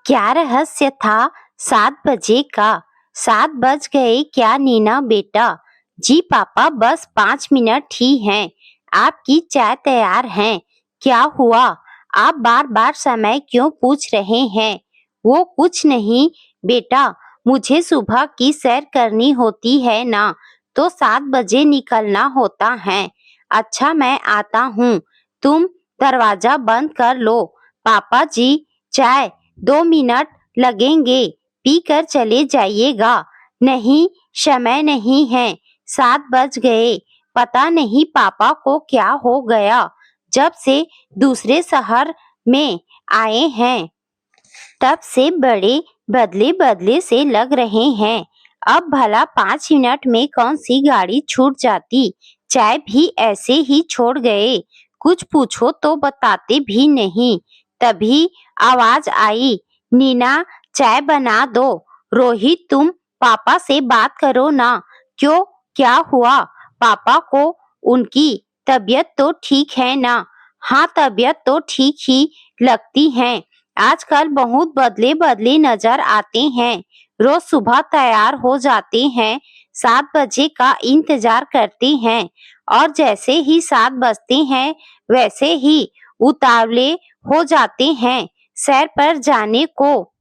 क्या रहस्य था 7 बजे का? 7 बज गए क्या नीना बेटा? जी पापा, बस 5 मिनट ही हैं। आपकी चाय तैयार है। क्या हुआ? आप बार बार समय क्यों पूछ रहे हैं? वो कुछ नहीं बेटा, मुझे सुबह की सैर करनी होती है ना, तो 7 बजे निकलना होता है। अच्छा, मैं आता हूँ। तुम दरवाजा बंद कर लो। पापा जी, चाय 2 मिनट लगेंगे, पीकर चले जाइएगा। नहीं, समय नहीं है, 7 बज गए। पता नहीं पापा को क्या हो गया, जब से दूसरे शहर में आए हैं तब से बड़े बदले बदले से लग रहे हैं। अब भला 5 मिनट में कौन सी गाड़ी छूट जाती। चाय भी ऐसे ही छोड़ गए। कुछ पूछो तो बताते भी नहीं। तभी आवाज आई, नीना चाय बना दो। रोहित, तुम पापा से बात करो ना। क्यों, क्या हुआ? पापा को उनकी तबीयत तो ठीक है ना? हाँ, तबीयत तो ठीक ही लगती है। आजकल बहुत बदले बदले नजर आते हैं। रोज सुबह तैयार हो जाते हैं, 7 बजे का इंतजार करते हैं, और जैसे ही 7 बजते हैं वैसे ही उतावले हो जाते हैं सैर पर जाने को।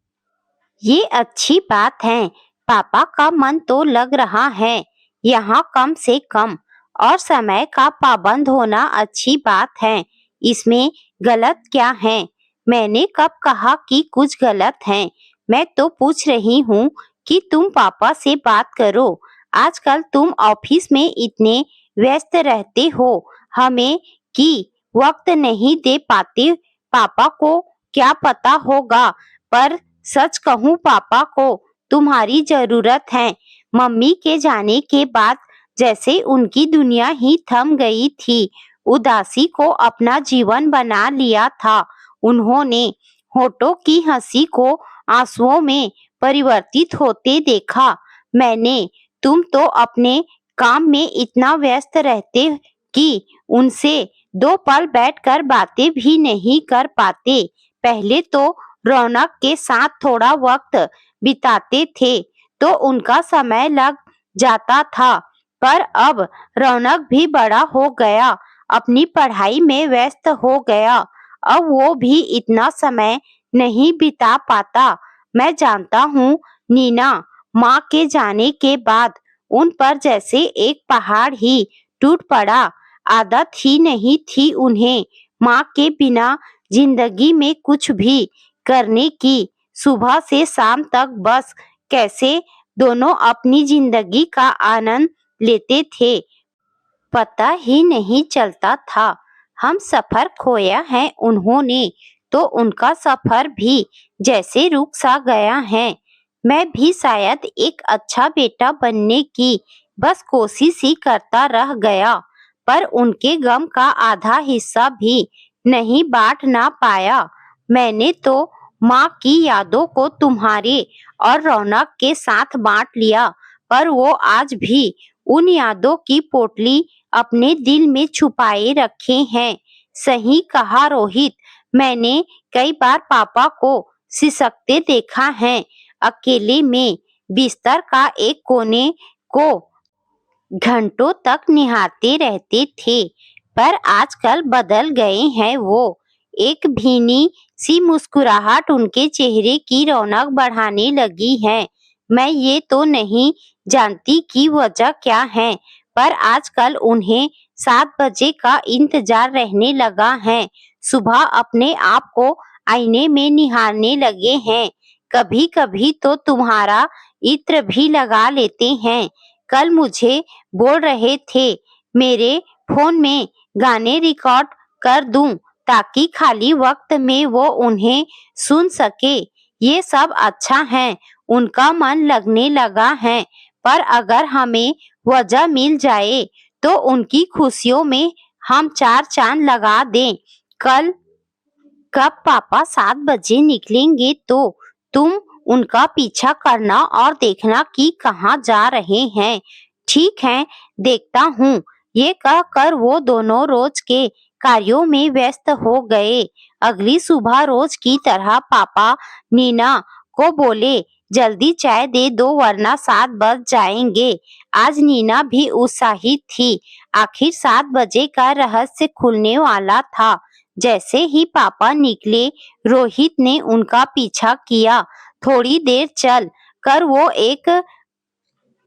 ये अच्छी बात है। पापा का मन तो लग रहा है यहाँ कम से कम, और समय का पाबंद होना अच्छी बात है। इसमें गलत क्या है? मैंने कब कहा कि कुछ गलत है? मैं तो पूछ रही हूँ कि तुम पापा से बात करो। आजकल तुम ऑफिस में इतने व्यस्त रहते हो, हमें कि वक्त नहीं दे पाते। पापा को क्या पता होगा, पर सच कहूँ पापा को तुम्हारी जरूरत है। मम्मी के जाने के बाद जैसे उनकी दुनिया ही थम गई थी। उदासी को अपना जीवन बना लिया था उन्होंने। होठों की हंसी को आंसुओं में परिवर्तित होते देखा मैंने। तुम तो अपने काम में इतना व्यस्त रहते कि उनसे 2 पल बैठकर बातें भी नहीं कर पाते। पहले तो रौनक के साथ थोड़ा वक्त बिताते थे तो उनका समय लग जाता था, पर अब रौनक भी बड़ा हो गया, अपनी पढ़ाई में व्यस्त हो गया। अब वो भी इतना समय नहीं बिता पाता। मैं जानता हूँ नीना, माँ के जाने के बाद उन पर जैसे एक पहाड़ ही टूट पड़ा। आदत ही नहीं थी उन्हें माँ के बिना जिंदगी में कुछ भी करने की। सुबह से शाम तक बस कैसे दोनों अपनी जिंदगी का आनंद लेते थे, पता ही नहीं चलता था। हम सफर खोया है उन्होंने, तो उनका सफर भी जैसे रुक सा गया है। मैं भी शायद एक अच्छा बेटा बनने की बस कोशिश ही करता रह गया, पर उनके गम का आधा हिस्सा भी नहीं बांट ना पाया। मैंने तो माँ की यादों को तुम्हारे और रौनक के साथ बांट लिया, पर वो आज भी उन यादों की पोटली अपने दिल में छुपाए रखे हैं। सही कहा रोहित, मैंने कई बार पापा को सिसकते देखा है। अकेले में बिस्तर का एक कोने को घंटों तक निहारते रहते थे, पर आजकल बदल गए हैं वो। एक भीनी सी मुस्कुराहट उनके चेहरे की रौनक बढ़ाने लगी है। मैं ये तो नहीं जानती कि वजह क्या है, पर आजकल उन्हें 7 बजे का इंतजार रहने लगा है। सुबह अपने आप को आईने में निहारने लगे हैं। कभी कभी तो तुम्हारा इत्र भी लगा लेते हैं। कल मुझे बोल रहे थे मेरे फोन में गाने रिकॉर्ड कर दूं, ताकि खाली वक्त में वो उन्हें सुन सके। ये सब अच्छा है, उनका मन लगने लगा है, पर अगर हमें वजह मिल जाए तो उनकी खुशियों में हम 4 चांद लगा दें। कल कब पापा 7 बजे निकलेंगे तो तुम उनका पीछा करना और देखना कि कहाँ जा रहे हैं। ठीक है, देखता हूँ। ये कहकर वो दोनों रोज के कार्यों में व्यस्त हो गए। अगली सुबह रोज की तरह पापा नीना को बोले, जल्दी चाय दे दो वरना 7 बज जाएंगे। आज नीना भी उत्साहित थी। आखिर 7 बजे का रहस्य खुलने वाला था। जैसे ही पापा निकले, रोहित ने उनका पीछा किया। थोड़ी देर चल कर वो एक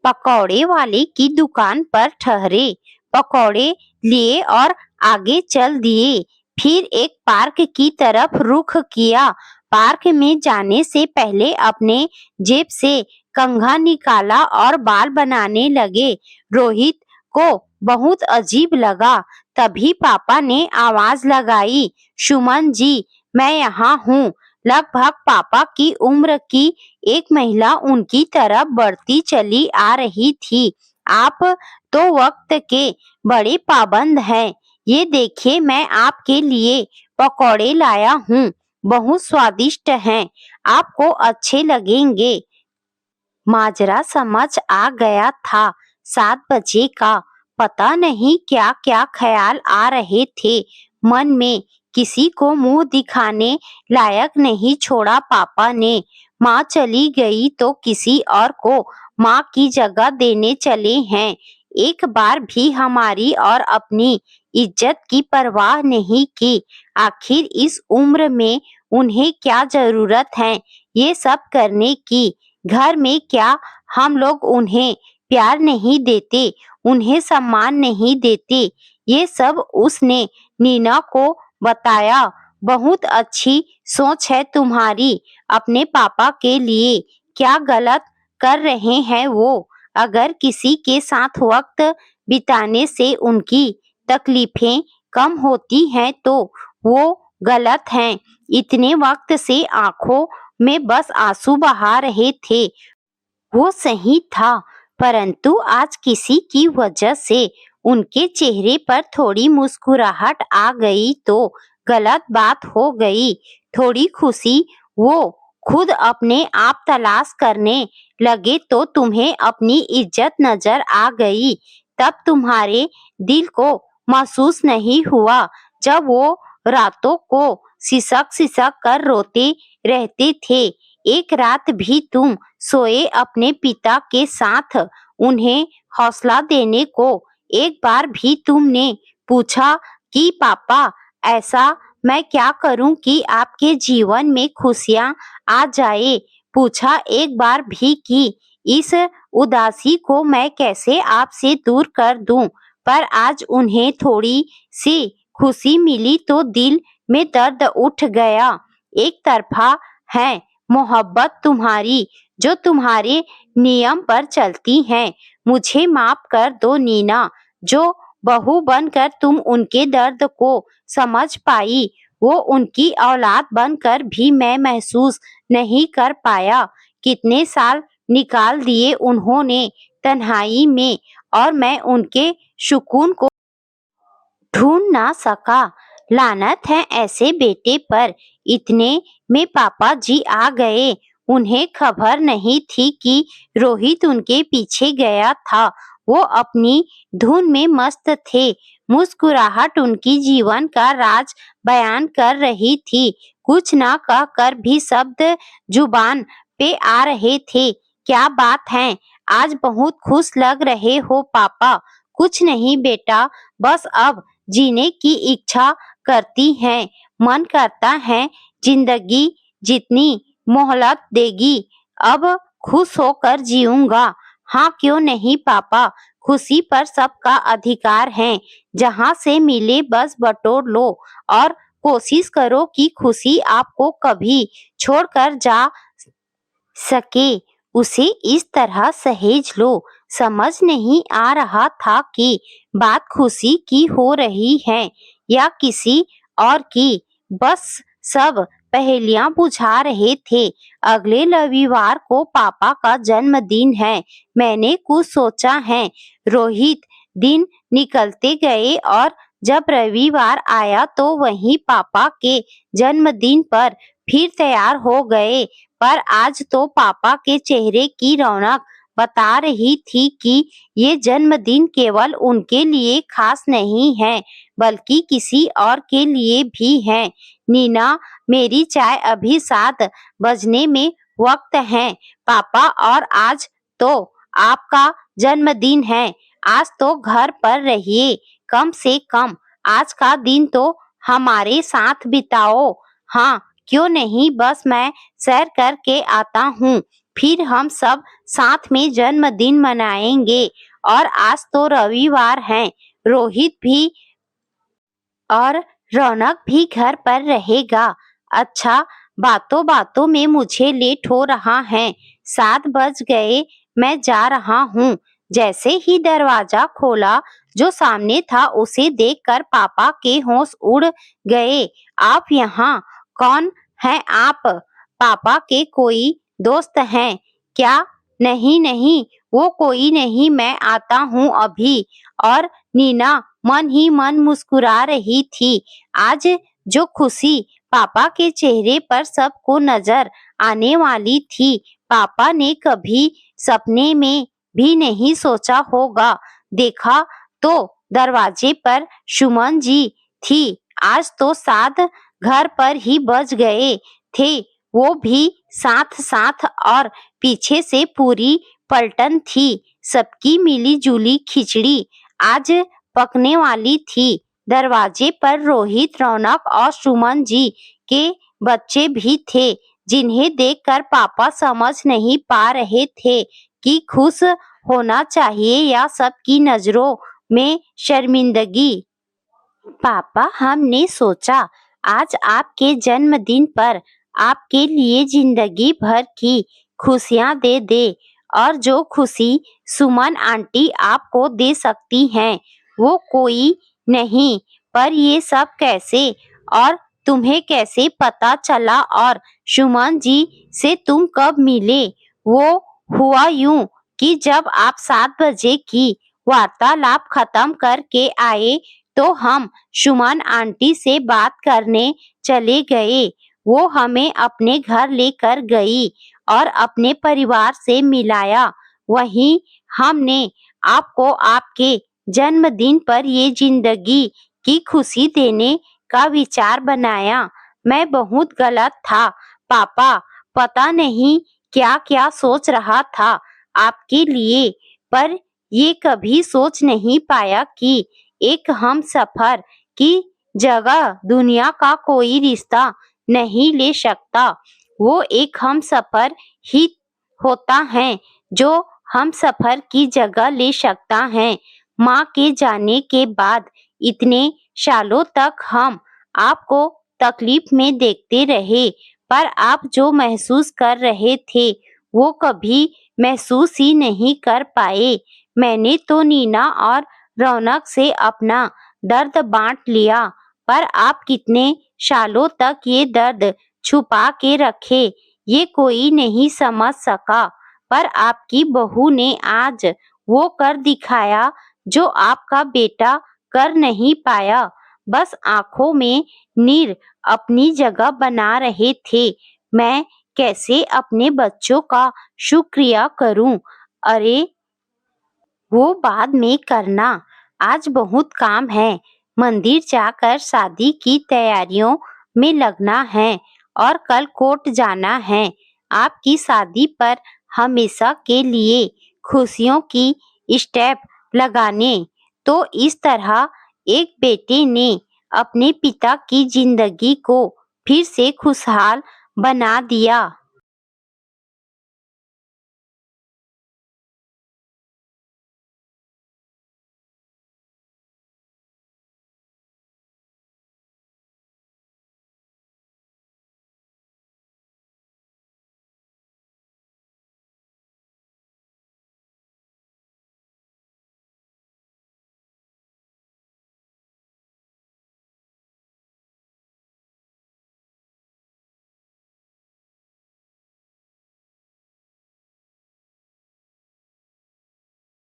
पकौड़े वाले की दुकान पर ठहरे। पकौड़े लिए और आगे चल दिए। फिर एक पार्क की तरफ रुख किया। पार्क में जाने से पहले अपने जेब से कंघा निकाला और बाल बनाने लगे। रोहित को बहुत अजीब लगा। तभी पापा ने आवाज लगाई, सुमन जी, मैं यहाँ हूँ। लगभग पापा की उम्र की एक महिला उनकी तरफ बढ़ती चली आ रही थी। आप तो वक्त के बड़े पाबंद हैं। ये देखिए, मैं आपके लिए पकौड़े लाया हूँ। बहुत स्वादिष्ट हैं। आपको अच्छे लगेंगे। माजरा समझ आ गया था। 7 बजे का पता नहीं क्या क्या ख्याल आ रहे थे मन में। किसी को मुंह दिखाने लायक नहीं छोड़ा पापा ने। माँ चली गई तो किसी और को माँ की जगह देने चले हैं। एक बार भी हमारी और अपनी इज्जत की परवाह नहीं की। आखिर इस उम्र में उन्हें क्या जरूरत है ये सब करने की। घर में क्या हम लोग उन्हें प्यार नहीं देते, उन्हें सम्मान नहीं देते? ये सब उसने नीना को बताया। बहुत अच्छी सोच है तुम्हारी अपने पापा के लिए। क्या गलत कर रहे हैं वो? अगर किसी के साथ वक्त बिताने से उनकी तकलीफें कम होती हैं तो वो गलत हैं। इतने वक्त से आंखों में बस आंसू बहा रहे थे। वो सही था, परंतु आज किसी की वजह से उनके चेहरे पर थोड़ी मुस्कुराहट आ गई तो गलत बात हो गई। थोड़ी खुशी वो खुद अपने आप तलाश करने लगे तो तुम्हें अपनी इज्जत नजर आ गई। तब तुम्हारे दिल को महसूस नहीं हुआ जब वो रातों को सिसक सिसक कर रोते रहते थे। एक रात भी तुम सोए अपने पिता के साथ उन्हें हौसला देने को? एक बार भी तुमने पूछा कि पापा, ऐसा मैं क्या करूं कि आपके जीवन में खुशियां आ जाए? पूछा एक बार भी कि इस उदासी को मैं कैसे आपसे दूर कर दूं? पर आज उन्हें थोड़ी सी खुशी मिली तो दिल में दर्द उठ गया। एक तरफा है मोहब्बत तुम्हारी जो तुम्हारे नियम पर चलती है। मुझे माफ कर दो नीना, जो बहू बनकर तुम उनके दर्द को समझ पाई वो उनकी औलाद बनकर भी मैं महसूस नहीं कर पाया। कितने साल निकाल दिए उन्होंने तन्हाई में और मैं उनके सुकून को ढूंढ ना सका। लानत है ऐसे बेटे पर। इतने में पापा जी आ गए। उन्हें खबर नहीं थी कि रोहित उनके पीछे गया था। वो अपनी धुन में मस्त थे। मुस्कुराहट उनकी जीवन का राज बयान कर रही थी। कुछ ना कहकर भी शब्द जुबान पे आ रहे थे। क्या बात है, आज बहुत खुश लग रहे हो पापा? कुछ नहीं बेटा, बस अब जीने की इच्छा करती है। मन करता है जिंदगी जितनी मोहलत देगी अब खुश होकर जीऊंगा। हाँ क्यों नहीं पापा, खुशी पर सबका अधिकार है। जहाँ से मिले बस बटोर लो और कोशिश करो कि खुशी आपको कभी छोड़कर जा सके। उसे इस तरह सहेज लो। समझ नहीं आ रहा था कि बात खुशी की हो रही है या किसी और की। बस सब पहेलियां बुझा रहे थे। अगले रविवार को पापा का जन्मदिन है। मैंने कुछ सोचा है। रोहित दिन निकलते गए और जब रविवार आया तो वहीं पापा के जन्मदिन पर फिर तैयार हो गए। पर आज तो पापा के चेहरे की रौनक बता रही थी कि ये जन्मदिन केवल उनके लिए खास नहीं है बल्कि किसी और के लिए भी हैं। नीना, मेरी चाय अभी 7 बजने में वक्त है पापा, और आज तो आपका जन्मदिन है। आज तो घर पर रहिए, कम से कम आज का दिन तो हमारे साथ बिताओ। हाँ, क्यों नहीं, बस मैं सैर करके आता हूँ, फिर हम सब साथ में जन्मदिन मनाएंगे। और आज तो रविवार है, रोहित भी और रौनक भी घर पर रहेगा। अच्छा, बातों बातों में मुझे लेट हो रहा है, 7 बज गए, मैं जा रहा हूँ। जैसे ही दरवाजा खोला, जो सामने था उसे देखकर पापा के होश उड़ गए। आप यहाँ? कौन है आप? पापा के कोई दोस्त हैं क्या? नहीं नहीं, वो कोई नहीं, मैं आता हूँ अभी। और नीना मन ही मन मुस्कुरा रही थी। आज जो खुशी पापा के चेहरे पर सबको नजर आने वाली थी, पापा ने कभी सपने में भी नहीं सोचा होगा। देखा तो दरवाजे पर सुमन जी थी। आज तो 7 घर पर ही बज गए थे, वो भी साथ साथ, और पीछे से पूरी पलटन थी। सबकी मिली जुली खिचड़ी आज पकने वाली थी। दरवाजे पर रोहित, रौनक और सुमन जी के बच्चे भी थे, जिन्हें देखकर पापा समझ नहीं पा रहे थे कि खुश होना चाहिए या सबकी नजरों में शर्मिंदगी। पापा, हमने सोचा आज आपके जन्मदिन पर आपके लिए जिंदगी भर की खुशियां दे दे, और जो खुशी सुमन आंटी आपको दे सकती हैं वो कोई नहीं। पर ये सब कैसे, और तुम्हें कैसे पता चला, और सुमन जी से तुम कब मिले? वो हुआ यूं कि जब आप 7 बजे की वार्तालाप खत्म करके आए तो हम सुमन आंटी से बात करने चले गए। वो हमें अपने घर लेकर गई और अपने परिवार से मिलाया। वहीं हमने आपको आपके जन्मदिन पर ये जिंदगी की खुशी देने का विचार बनाया। मैं बहुत गलत था पापा, पता नहीं क्या क्या सोच रहा था आपके लिए, पर ये कभी सोच नहीं पाया कि एक हमसफर की जगह दुनिया का कोई रिश्ता नहीं ले सकता। वो एक हमसफर ही होता है जो हमसफर की जगह ले सकता है। माँ के जाने के बाद इतने सालों तक हम आपको तकलीफ में देखते रहे, पर आप जो महसूस कर रहे थे वो कभी महसूस ही नहीं कर पाए। मैंने तो नीना और रौनक से अपना दर्द बांट लिया, पर आप कितने सालों तक ये दर्द छुपा के रखे, ये कोई नहीं समझ सका। पर आपकी बहू ने आज वो कर दिखाया जो आपका बेटा कर नहीं पाया। बस आंखों में नीर अपनी जगह बना रहे थे। मैं कैसे अपने बच्चों का शुक्रिया करूं? अरे, वो बाद में करना, आज बहुत काम है। मंदिर जाकर शादी की तैयारियों में लगना है और कल कोर्ट जाना है। आपकी शादी पर हमेशा के लिए खुशियों की स्टेप लगाने। तो इस तरह एक बेटे ने अपने पिता की जिंदगी को फिर से खुशहाल बना दिया।